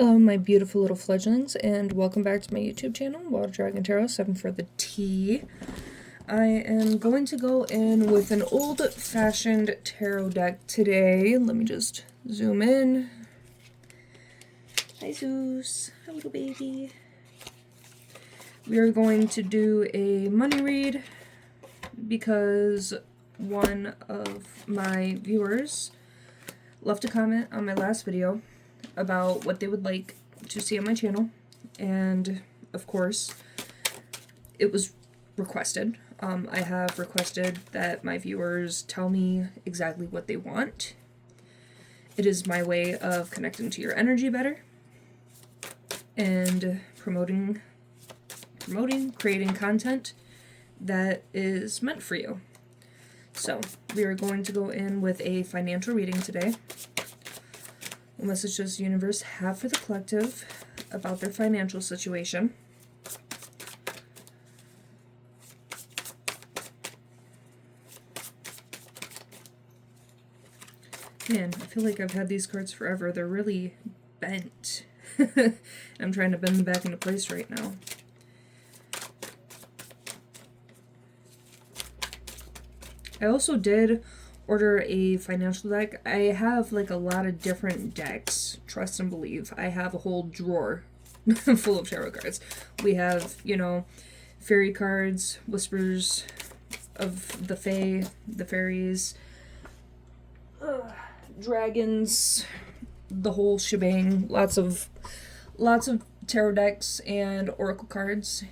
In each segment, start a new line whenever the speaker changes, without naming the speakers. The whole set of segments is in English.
Hello, my beautiful little fledglings, and welcome back to my YouTube channel, Water Dragon Tarot, 7 for the T. I am going to go in with an old-fashioned tarot deck today. Let me just zoom in. Hi, Zeus. Hi, little baby. We are going to do a money read because one of my viewers left a comment on my last video about what they would like to see on my channel, and of course it was requested. I have requested that my viewers tell me exactly what they want. It is my way of connecting to your energy better and promoting, creating content that is meant for you. So we are going to go in with a financial reading today. What message does the universe have for the collective about their financial situation? Man, I feel like I've had these cards forever. They're really bent. I'm trying to bend them back into place right now. I also did order a financial deck. I have like a lot of different decks, trust and believe. I have a whole drawer full of tarot cards. We have, you know, fairy cards, whispers of the fae, the fairies, dragons, the whole shebang. Lots of tarot decks and oracle cards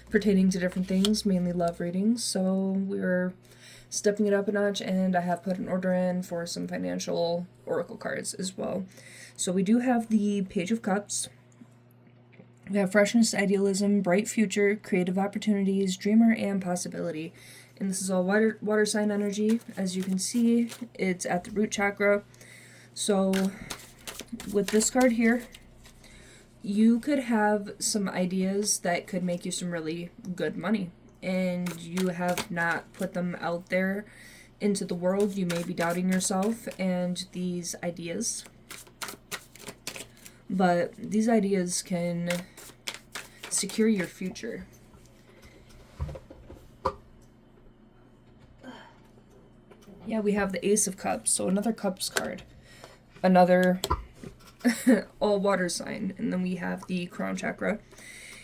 pertaining to different things, mainly love readings. So we're stepping it up a notch, and I have put an order in for some financial oracle cards as well. So we do have the Page of Cups. We have freshness, idealism, bright future, creative opportunities, dreamer, and possibility. And this is all water sign energy. As you can see, it's at the root chakra. So with this card here, you could have some ideas that could make you some really good money, and you have not put them out there into the world. You may be doubting yourself and these ideas, but these ideas can secure your future. Yeah, we have the Ace of Cups, so another Cups card, another all water sign, and then we have the Crown Chakra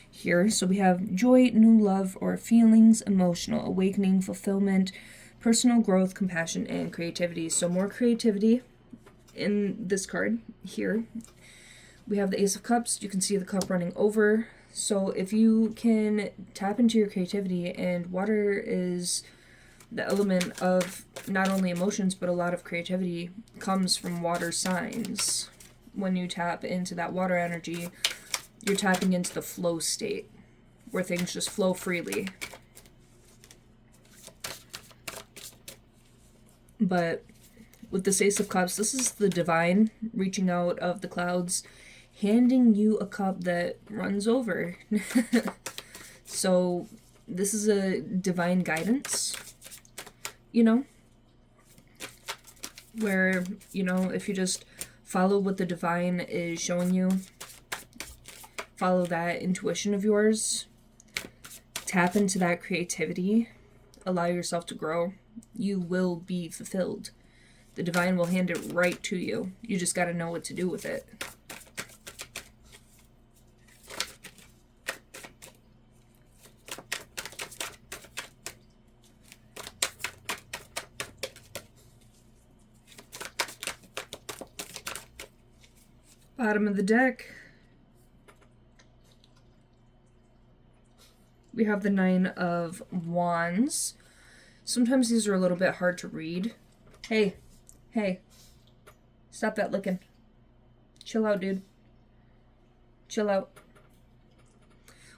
here. So we have joy, new love or feelings, emotional awakening, fulfillment, personal growth, compassion, and creativity. So more creativity in this card here. We have the Ace of Cups. You can see the cup running over. So if you can tap into your creativity, and water is the element of not only emotions, but a lot of creativity comes from water signs. When you tap into that water energy, you're tapping into the flow state, where things just flow freely. But with the Ace of Cups, this is the divine reaching out of the clouds, handing you a cup that runs over. So this is a divine guidance, you know, where, you know, if you just follow what the divine is showing you, follow that intuition of yours, tap into that creativity, allow yourself to grow, you will be fulfilled. The divine will hand it right to you. You just got to know what to do with it. Bottom of the deck, we have the Nine of Wands. Sometimes these are a little bit hard to read. Hey, stop that licking. Chill out, dude. Chill out.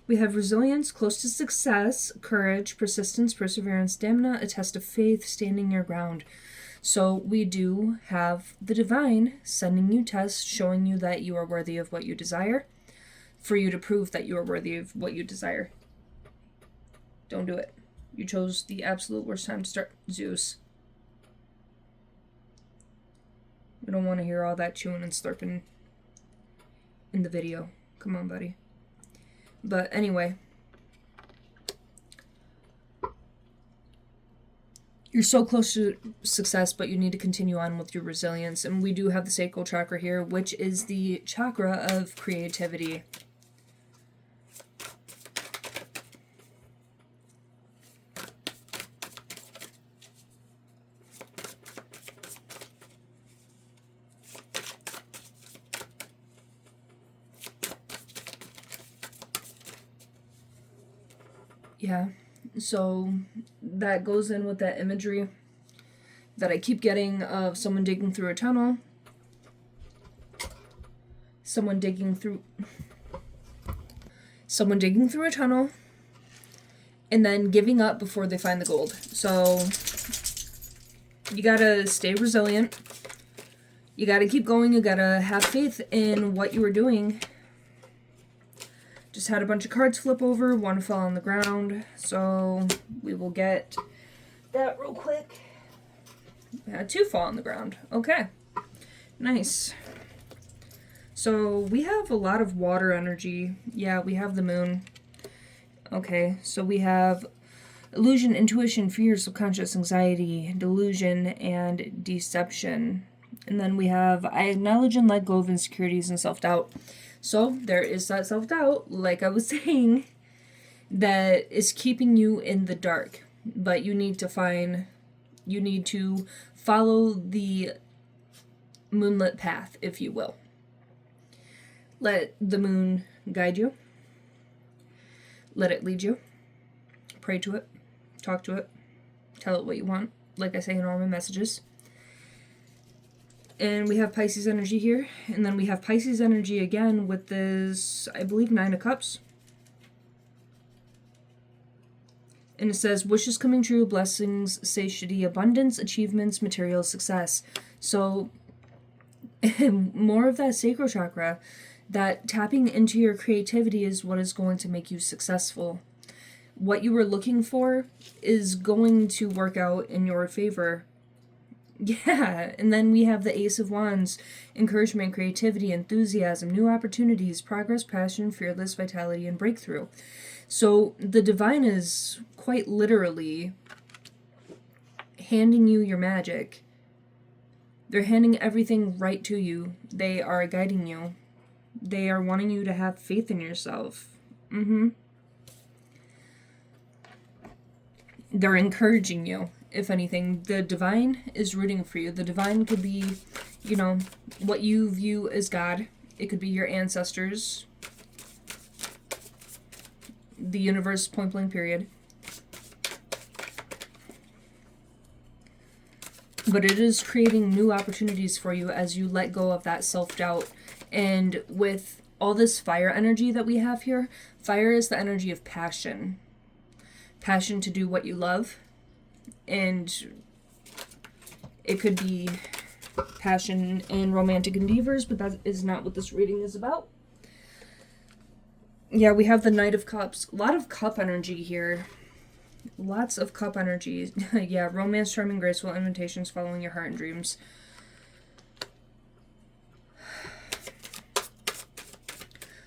We have resilience, close to success, courage, persistence, perseverance, stamina, a test of faith, standing your ground. So we do have the divine sending you tests, showing you that you are worthy of what you desire, for you to prove that you are worthy of what you desire. Don't do it. You chose the absolute worst time to start, Zeus. We don't want to hear all that chewing and slurping in the video. Come on, buddy. But anyway, you're so close to success, but you need to continue on with your resilience. And we do have the sacral chakra here, which is the chakra of creativity. Yeah, so that goes in with that imagery that I keep getting of someone digging through a tunnel, someone digging through a tunnel, and then giving up before they find the gold. So you gotta stay resilient. You gotta keep going. You gotta have faith in what you were doing. Just had a bunch of cards flip over. One fell on the ground. So we will get that real quick. We had 2 fall on the ground. Okay. Nice. So we have a lot of water energy. Yeah, we have the moon. Okay, so we have illusion, intuition, fear, subconscious, anxiety, delusion, and deception. And then we have I acknowledge and let go of insecurities and self-doubt. So there is that self-doubt, like I was saying, that is keeping you in the dark. But you need to follow the moonlit path, if you will. Let the moon guide you. Let it lead you. Pray to it. Talk to it. Tell it what you want, like I say in all my messages. And we have Pisces energy here. And then we have Pisces energy again with this, I believe, 9 of Cups. And it says, wishes coming true, blessings, satiety, abundance, achievements, material success. So, more of that sacral chakra, that tapping into your creativity is what is going to make you successful. What you were looking for is going to work out in your favor. Yeah, and then we have the Ace of Wands, encouragement, creativity, enthusiasm, new opportunities, progress, passion, fearless, vitality, and breakthrough. So the divine is quite literally handing you your magic. They're handing everything right to you. They are guiding you. They are wanting you to have faith in yourself. They're encouraging you. If anything, the divine is rooting for you. The divine could be, what you view as God. It could be your ancestors. The universe, point blank, period. But it is creating new opportunities for you as you let go of that self-doubt. And with all this fire energy that we have here, fire is the energy of passion. Passion to do what you love. And it could be passion in romantic endeavors, but that is not what this reading is about. Yeah, we have the Knight of Cups. A lot of cup energy here. Lots of cup energy. Yeah, romance, charming, graceful, invitations, following your heart and dreams.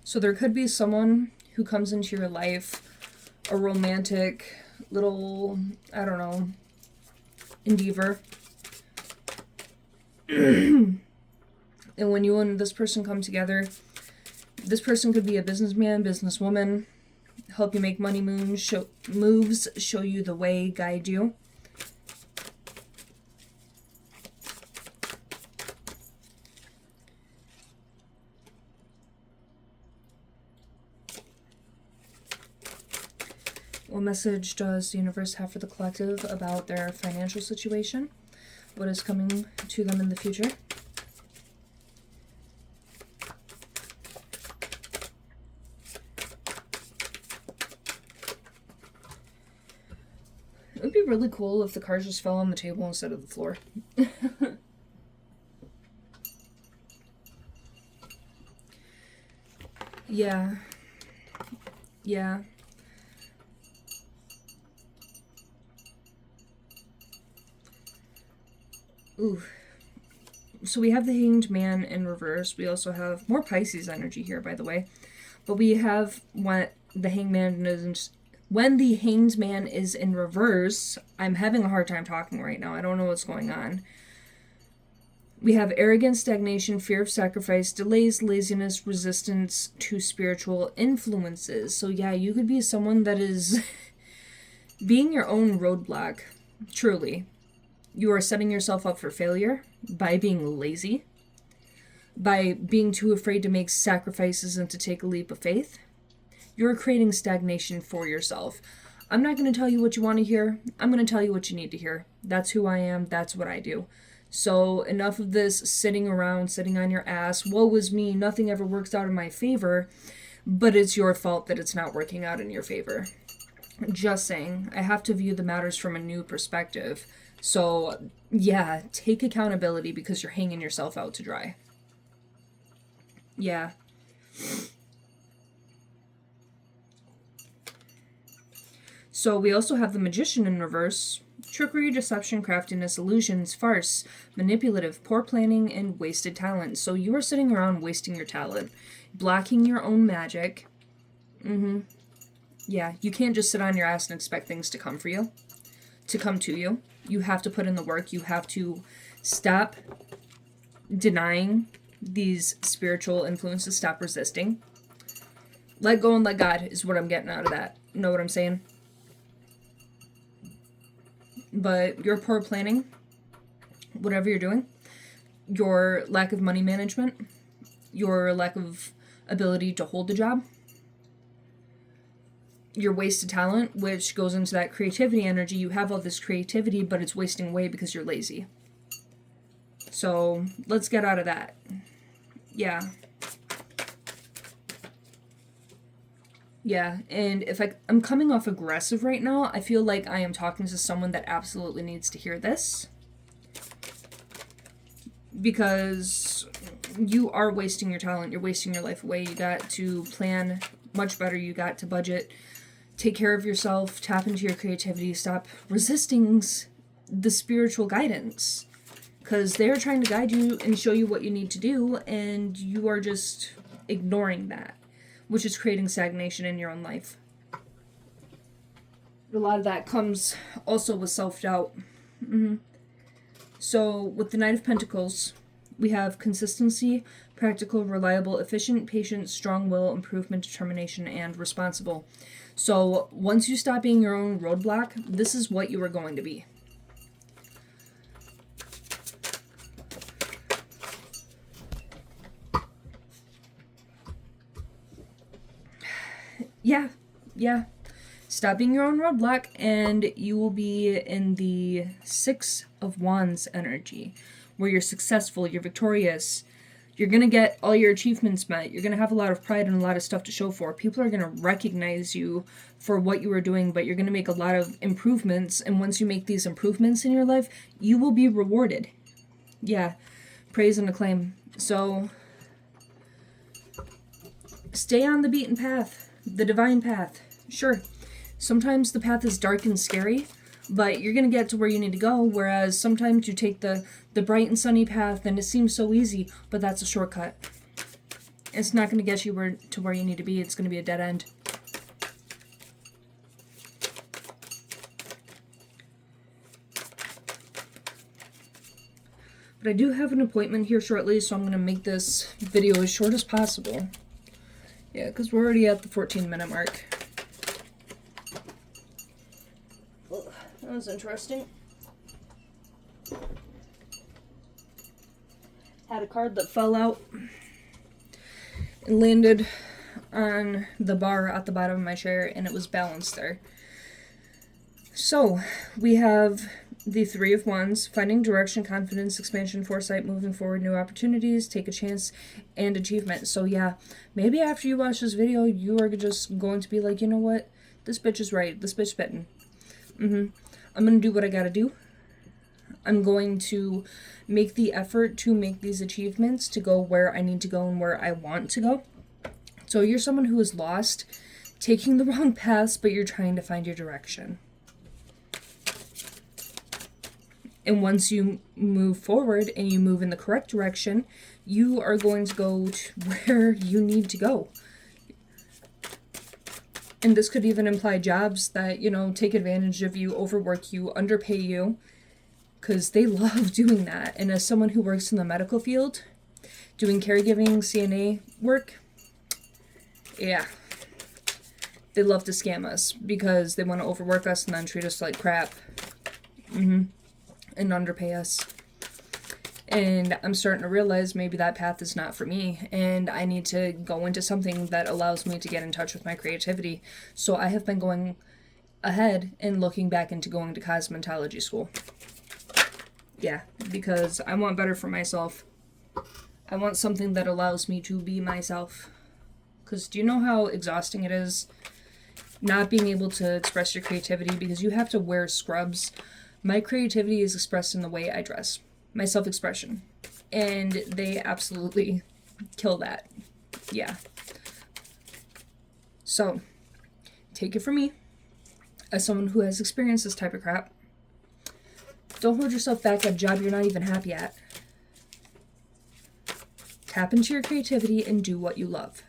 So there could be someone who comes into your life, a romantic little, I don't know, endeavor. And when you and this person come together, this person could be a businessman, businesswoman, help you make money moves, show you the way, guide you. What message does the universe have for the collective about their financial situation? What is coming to them in the future? It would be really cool if the cards just fell on the table instead of the floor. Yeah. Yeah. Ooh. So we have the Hanged Man in reverse. We also have more Pisces energy here, by the way. But we have what the Hangman is. When the Hanged Man is in reverse, I'm having a hard time talking right now. I don't know what's going on. We have arrogance, stagnation, fear of sacrifice, delays, laziness, resistance to spiritual influences. So yeah, you could be someone that is being your own roadblock, truly. You are setting yourself up for failure by being lazy, by being too afraid to make sacrifices and to take a leap of faith. You're creating stagnation for yourself. I'm not going to tell you what you want to hear. I'm going to tell you what you need to hear. That's who I am. That's what I do. So enough of this sitting around, sitting on your ass. Woe is me. Nothing ever works out in my favor. But it's your fault that it's not working out in your favor. Just saying. I have to view the matters from a new perspective. So, yeah, take accountability because you're hanging yourself out to dry. Yeah. So we also have the Magician in reverse. Trickery, deception, craftiness, illusions, farce, manipulative, poor planning, and wasted talent. So you are sitting around wasting your talent, blocking your own magic. Yeah, you can't just sit on your ass and expect things to come for you, to come to you. You have to put in the work. You have to stop denying these spiritual influences. Stop resisting. Let go and let God is what I'm getting out of that. Know what I'm saying? But your poor planning, whatever you're doing, your lack of money management, your lack of ability to hold the job, your wasted talent, which goes into that creativity energy. You have all this creativity, but it's wasting away because you're lazy. So let's get out of that. Yeah. Yeah, and if I'm coming off aggressive right now, I feel like I am talking to someone that absolutely needs to hear this. Because you are wasting your talent, you're wasting your life away. You got to plan much better, you got to budget, take care of yourself, tap into your creativity, stop resisting the spiritual guidance. Because they're trying to guide you and show you what you need to do, and you are just ignoring that, which is creating stagnation in your own life. A lot of that comes also with self-doubt. So with the Knight of Pentacles, we have consistency, practical, reliable, efficient, patient, strong will, improvement, determination, and responsible. So once you stop being your own roadblock, this is what you are going to be. Yeah. Stop being your own roadblock, and you will be in the Six of Wands energy, where you're successful, you're victorious, you're going to get all your achievements met, you're going to have a lot of pride and a lot of stuff to show for. People are going to recognize you for what you are doing, but you're going to make a lot of improvements, and once you make these improvements in your life, you will be rewarded. Yeah, praise and acclaim. So, stay on the beaten path, the divine path. Sure, sometimes the path is dark and scary, but you're going to get to where you need to go, whereas sometimes you take the bright and sunny path and it seems so easy, but that's a shortcut. It's not going to get you to where you need to be. It's going to be a dead end. But I do have an appointment here shortly, so I'm going to make this video as short as possible. Yeah, because we're already at the 14-minute mark. That was interesting. Had a card that fell out and landed on the bar at the bottom of my chair, and it was balanced there. So, we have the Three of Wands, finding direction, confidence, expansion, foresight, moving forward, new opportunities, take a chance, and achievement. So yeah, maybe after you watch this video, you are just going to be like, you know what? This bitch is right. This bitch spitting. I'm going to do what I gotta do. I'm going to make the effort to make these achievements, to go where I need to go and where I want to go. So you're someone who is lost, taking the wrong paths, but you're trying to find your direction. And once you move forward and you move in the correct direction, you are going to go to where you need to go. And this could even imply jobs that, take advantage of you, overwork you, underpay you, because they love doing that. And as someone who works in the medical field, doing caregiving, CNA work, yeah, they love to scam us because they want to overwork us and then treat us like crap. And underpay us. And I'm starting to realize maybe that path is not for me, and I need to go into something that allows me to get in touch with my creativity. So I have been going ahead and looking back into going to cosmetology school. Yeah, because I want better for myself. I want something that allows me to be myself. Because do you know how exhausting it is not being able to express your creativity because you have to wear scrubs? My creativity is expressed in the way I dress, my self-expression, and they absolutely kill that. Yeah. So, take it from me, as someone who has experienced this type of crap. Don't hold yourself back at a job you're not even happy at. Tap into your creativity and do what you love.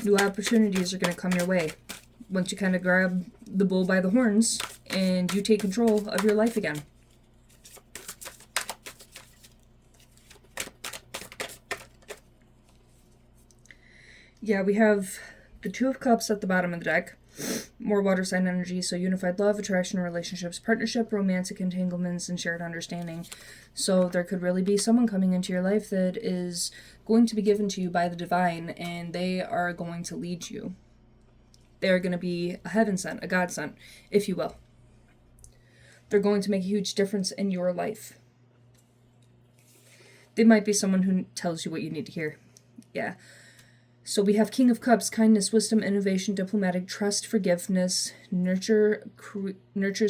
New opportunities are going to come your way once you kind of grab the bull by the horns and you take control of your life again. Yeah, we have the Two of Cups at the bottom of the deck. More water sign energy, so unified love, attraction, relationships, partnership, romantic entanglements, and shared understanding. So there could really be someone coming into your life that is going to be given to you by the divine, and they are going to lead you. They are going to be a heaven sent, a God sent, if you will. They're going to make a huge difference in your life. They might be someone who tells you what you need to hear. Yeah. So we have King of Cups, kindness, wisdom, innovation, diplomatic, trust, forgiveness, nurtures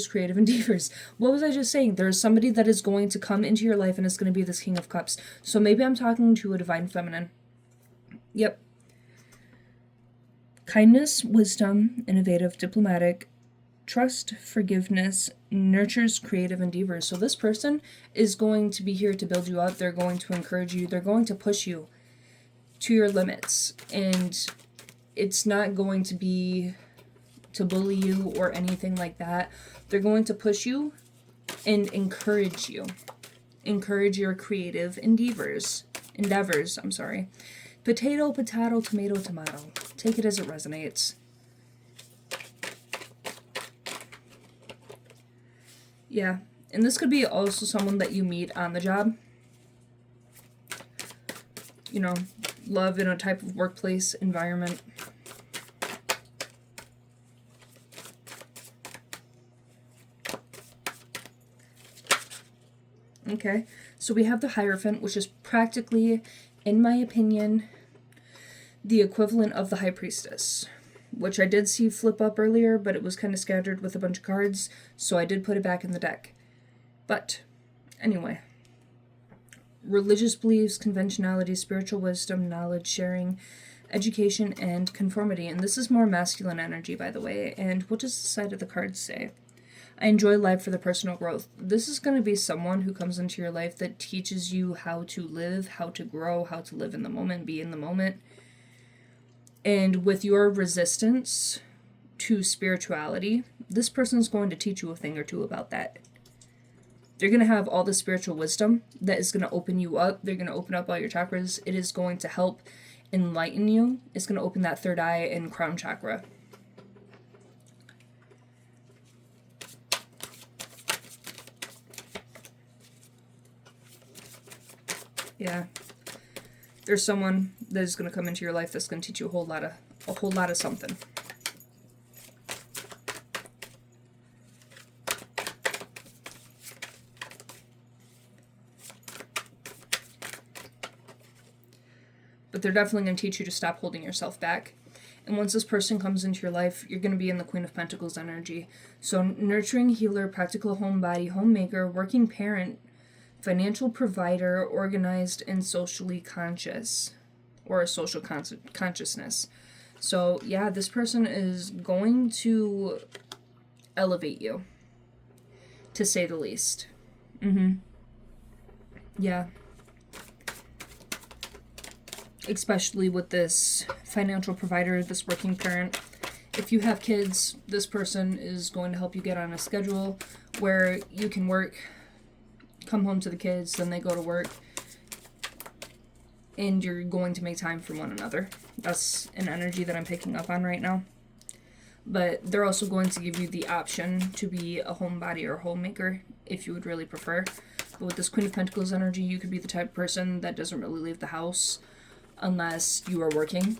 creative endeavors. What was I just saying? There's somebody that is going to come into your life and it's going to be this King of Cups. So maybe I'm talking to a divine feminine. Yep. Kindness, wisdom, innovative, diplomatic, trust, forgiveness, nurtures creative endeavors. So this person is going to be here to build you up. They're going to encourage you. They're going to push you to your limits. And it's not going to be to bully you or anything like that. They're going to push you and encourage you. Encourage your creative endeavors. Potato, potato, tomato, tomato. Take it as it resonates. Yeah, and this could be also someone that you meet on the job. Love in a type of workplace environment. Okay, so we have the Hierophant, which is practically, in my opinion, the equivalent of the High Priestess, which I did see flip up earlier, but it was kind of scattered with a bunch of cards, so I did put it back in the deck. But, anyway. Religious beliefs, conventionality, spiritual wisdom, knowledge sharing, education, and conformity. And this is more masculine energy, by the way. And what does the side of the cards say? I enjoy life for the personal growth. This is going to be someone who comes into your life that teaches you how to live, how to grow, how to live in the moment, be in the moment. And with your resistance to spirituality, this person's going to teach you a thing or two about that. They're going to have all the spiritual wisdom that is going to open you up. They're going to open up all your chakras. It is going to help enlighten you. It's going to open that third eye and crown chakra. Yeah. There's someone that is going to come into your life that's going to teach you a whole lot of something. But they're definitely going to teach you to stop holding yourself back. And once this person comes into your life, you're going to be in the Queen of Pentacles energy. So nurturing healer, practical homebody, homemaker, working parent, financial provider, organized and socially conscious, or a social consciousness. So, yeah, this person is going to elevate you, to say the least. Yeah. Especially with this financial provider, this working parent. If you have kids, this person is going to help you get on a schedule where you can work, come home to the kids, then they go to work, and you're going to make time for one another. That's an energy that I'm picking up on right now. But they're also going to give you the option to be a homebody or homemaker if you would really prefer. But with this Queen of Pentacles energy, you could be the type of person that doesn't really leave the house unless you are working.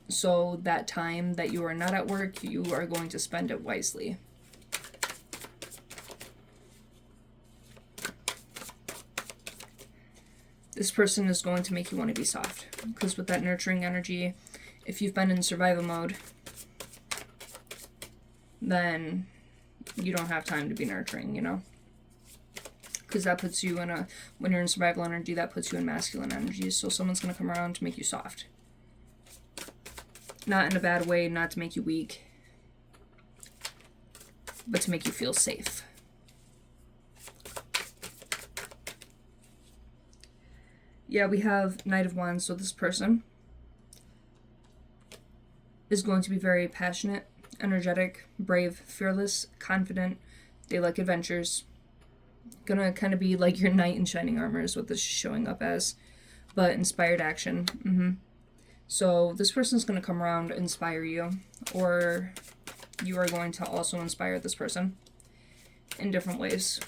So that time that you are not at work, you are going to spend it wisely. This person is going to make you want to be soft. Because with that nurturing energy, if you've been in survival mode, then you don't have time to be nurturing, you know? Because that puts you in a, when you're in survival energy, that puts you in masculine energy. So someone's going to come around to make you soft. Not in a bad way, not to make you weak, but to make you feel safe. Yeah, we have Knight of Wands, so this person is going to be very passionate, energetic, brave, fearless, confident. They like adventures. Gonna kind of be like your knight in shining armor is what this is showing up as, but inspired action. So this person's gonna come around, inspire you, or you are going to also inspire this person in different ways.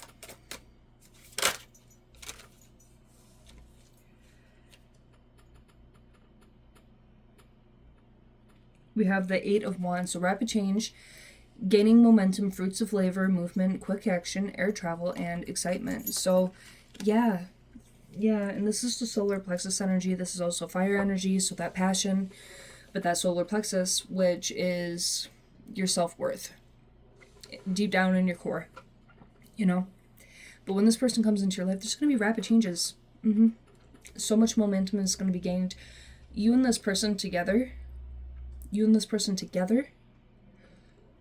We have the Eight of Wands, so rapid change, gaining momentum, fruits of labor, movement, quick action, air travel, and excitement. So, yeah, and this is the solar plexus energy. This is also fire energy, so that passion, but that solar plexus, which is your self-worth, deep down in your core, you know? But when this person comes into your life, there's going to be rapid changes. So much momentum is going to be gained. You and this person together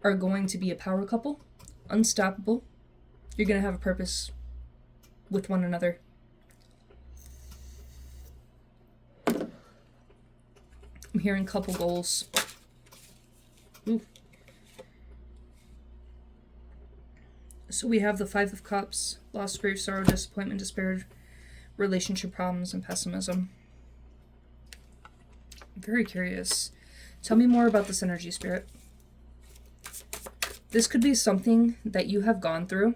are going to be a power couple, unstoppable. You're going to have a purpose with one another. I'm hearing couple goals. Ooh. So we have the Five of Cups, loss, grief, sorrow, disappointment, despair, relationship problems, and pessimism. I'm very curious. Tell me more about this energy, Spirit. This could be something that you have gone through,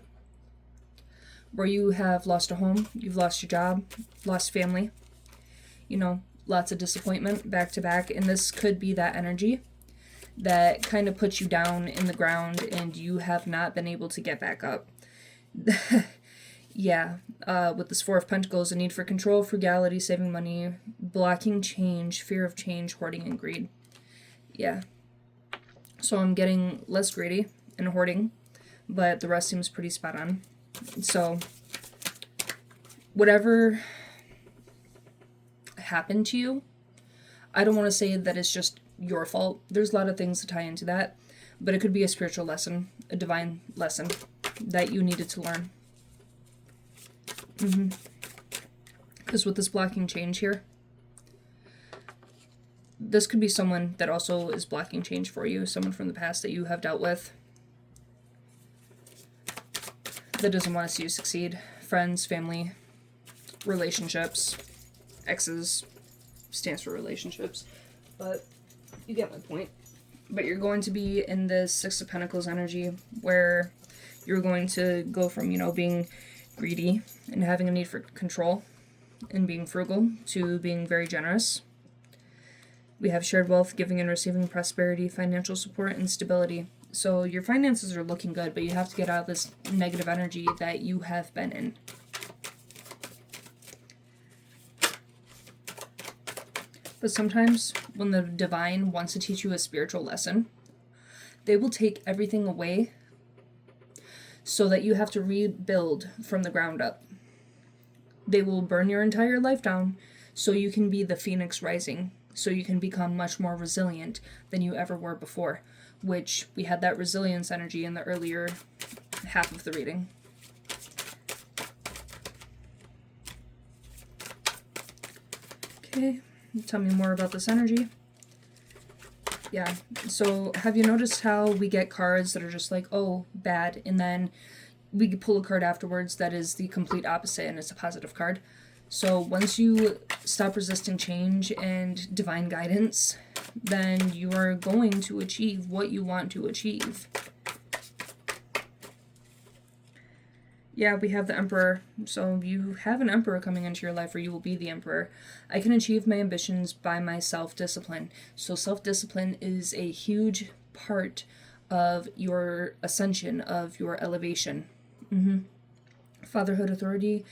where you have lost a home, you've lost your job, lost family, you know, lots of disappointment back to back, and this could be that energy that kind of puts you down in the ground and you have not been able to get back up. Yeah, with this Four of Pentacles, a need for control, frugality, saving money, blocking change, fear of change, hoarding, and greed. Yeah. So I'm getting less greedy and hoarding, but the rest seems pretty spot on. So whatever happened to you, I don't want to say that it's just your fault. There's a lot of things to tie into that, but it could be a spiritual lesson, a divine lesson that you needed to learn. Because with this blocking change here, this could be someone that also is blocking change for you, someone from the past that you have dealt with that doesn't want to see you succeed. Friends, family, relationships, exes stands for relationships, but you get my point. But you're going to be in this Six of Pentacles energy where you're going to go from, you know, being greedy and having a need for control and being frugal to being very generous. We have shared wealth, giving and receiving prosperity, financial support, and stability. So your finances are looking good, but you have to get out of this negative energy that you have been in. But sometimes when the divine wants to teach you a spiritual lesson, they will take everything away so that you have to rebuild from the ground up. They will burn your entire life down so you can be the phoenix rising so you can become much more resilient than you ever were before, which we had that resilience energy in the earlier half of the reading. Okay, tell me more about this energy. Yeah, so have you noticed how we get cards that are just like, oh, bad, and then we pull a card afterwards that is the complete opposite and it's a positive card? So once you stop resisting change and divine guidance, then you are going to achieve what you want to achieve. Yeah, we have the Emperor. So you have an Emperor coming into your life, or you will be the Emperor. I can achieve my ambitions by my self-discipline. So self-discipline is a huge part of your ascension, of your elevation. Fatherhood authority,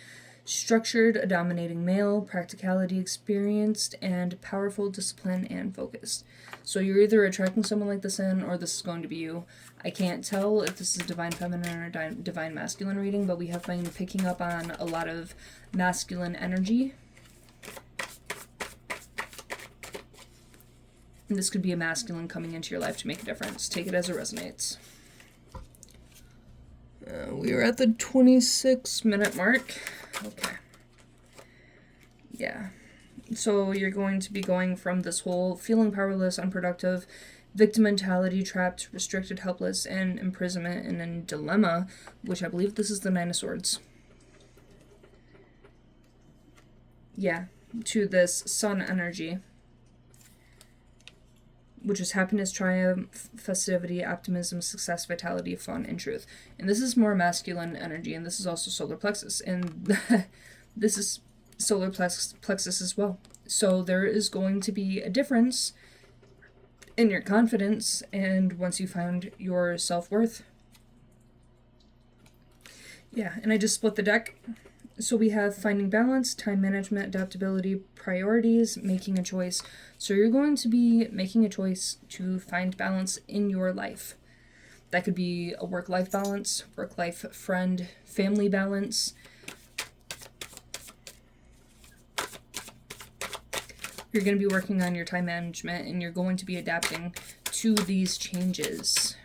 structured, a dominating male, practicality, experienced, and powerful, discipline, and focused. So you're either attracting someone like this in, or this is going to be you. I can't tell if this is a divine feminine or divine masculine reading, but we have been picking up on a lot of masculine energy. And this could be a masculine coming into your life to make a difference. Take it as it resonates. We are at the 26-minute mark. Okay. Yeah. So you're going to be going from this whole feeling powerless, unproductive, victim mentality, trapped, restricted, helpless, and imprisonment in a dilemma, which I believe this is the Nine of Swords. Yeah, to this Sun energy, which is happiness, triumph, festivity, optimism, success, vitality, fun, and truth. And this is more masculine energy, and this is also solar plexus, and this is solar plexus as well. So there is going to be a difference in your confidence, and once you find your self-worth. Yeah, and I just split the deck. So we have finding balance, time management, adaptability, priorities, making a choice. So you're going to be making a choice to find balance in your life. That could be a work-life balance, work-life friend, family balance. You're going to be working on your time management, and you're going to be adapting to these changes.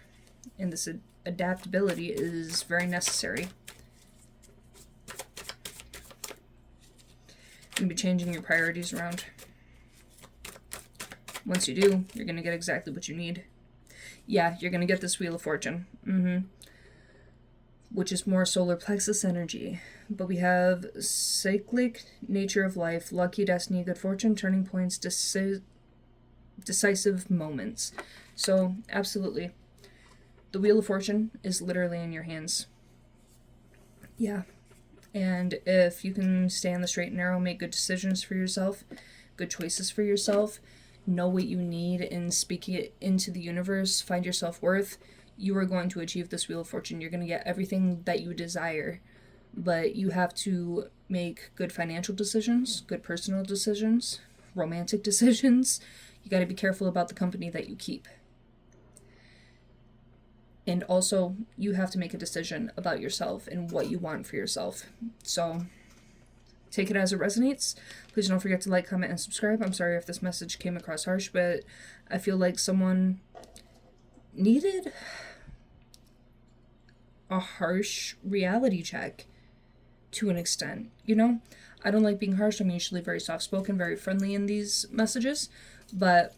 And this adaptability is very necessary. You're going to be changing your priorities around. Once you do, you're going to get exactly what you need. Yeah, you're going to get this Wheel of Fortune. Which is more solar plexus energy. But we have cyclic nature of life, lucky, destiny, good fortune, turning points, decisive moments. So, absolutely. The Wheel of Fortune is literally in your hands. Yeah. And if you can stay on the straight and narrow, make good decisions for yourself, good choices for yourself, know what you need and speak it into the universe, find your self-worth, you are going to achieve this Wheel of Fortune. You're going to get everything that you desire. But you have to make good financial decisions, good personal decisions, romantic decisions. You got to be careful about the company that you keep. And also, you have to make a decision about yourself and what you want for yourself. So, take it as it resonates. Please don't forget to like, comment, and subscribe. I'm sorry if this message came across harsh, but I feel like someone needed a harsh reality check to an extent, you know? I don't like being harsh. I'm usually very soft-spoken, very friendly in these messages, but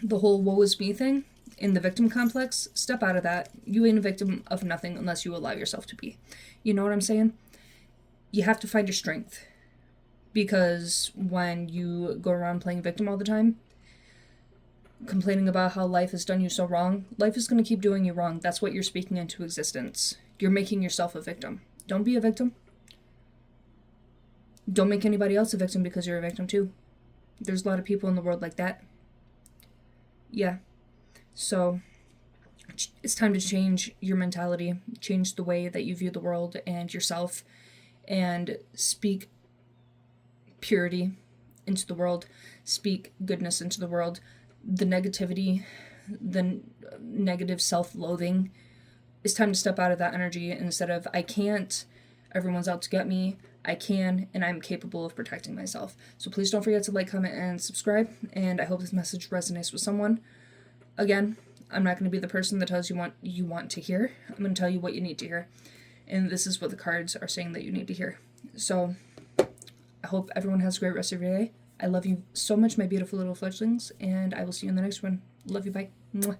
the whole woe is me thing in the victim complex, step out of that. You ain't a victim of nothing unless you allow yourself to be. You know what I'm saying? You have to find your strength, because when you go around playing victim all the time, complaining about how life has done you so wrong, life is going to keep doing you wrong. That's what you're speaking into existence. You're making yourself a victim. Don't be a victim. Don't make anybody else a victim because you're a victim too. There's a lot of people in the world like that. Yeah. So it's time to change your mentality, change the way that you view the world and yourself, and speak purity into the world, speak goodness into the world. The negativity, the negative self-loathing, it's time to step out of that energy instead of, I can't, everyone's out to get me, I can, and I'm capable of protecting myself. So please don't forget to like, comment, and subscribe, and I hope this message resonates with someone. Again, I'm not going to be the person that tells you what you want to hear. I'm going to tell you what you need to hear. And this is what the cards are saying that you need to hear. So I hope everyone has a great rest of your day. I love you so much, my beautiful little fledglings, and I will see you in the next one. Love you, bye. Mwah.